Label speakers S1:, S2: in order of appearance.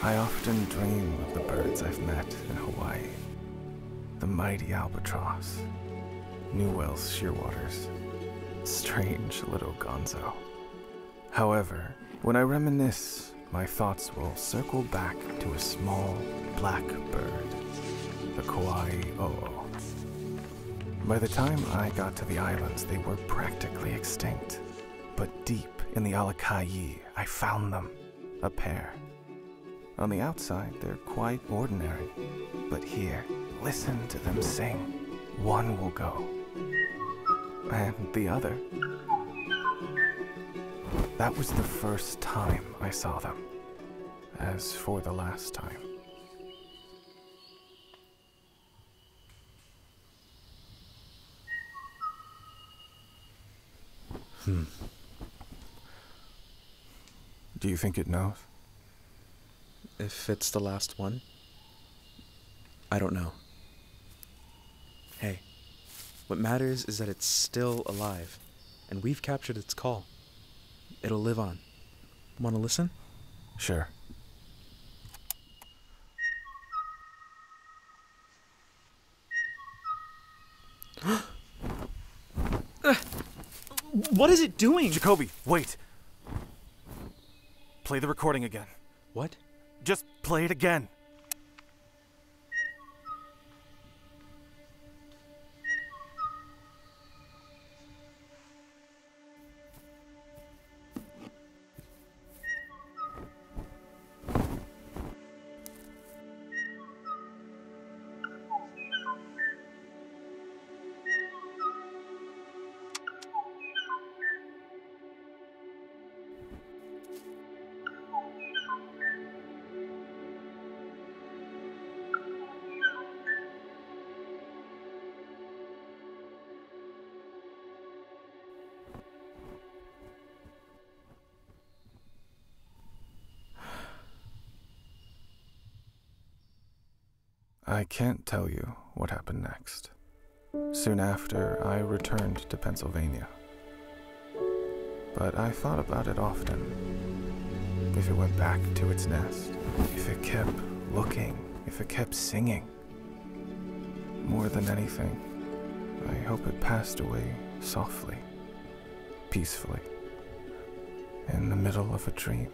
S1: I often dream of the birds I've met in Hawaii. The mighty albatross, Newell's shearwaters, strange little gonzo. However, when I reminisce, my thoughts will circle back to a small black bird, the Kauai o'o. By the time I got to the islands, they were practically extinct. But deep in the Alakai, I found them, a pair. On the outside, they're quite ordinary. But here, listen to them sing. One will go, and the other. That was the first time I saw them. As for the last time. Do you think it knows?
S2: If it's the last one? I don't know. Hey, what matters is that it's still alive, and we've captured its call. It'll live on. Want to listen?
S1: Sure.
S2: What is it doing?
S1: Jacoby, wait! Play the recording again.
S2: What?
S1: Just play it again. I can't tell you what happened next. Soon after, I returned to Pennsylvania. But I thought about it often. If it went back to its nest, if it kept looking, if it kept singing. More than anything, I hope it passed away softly, peacefully, in the middle of a dream.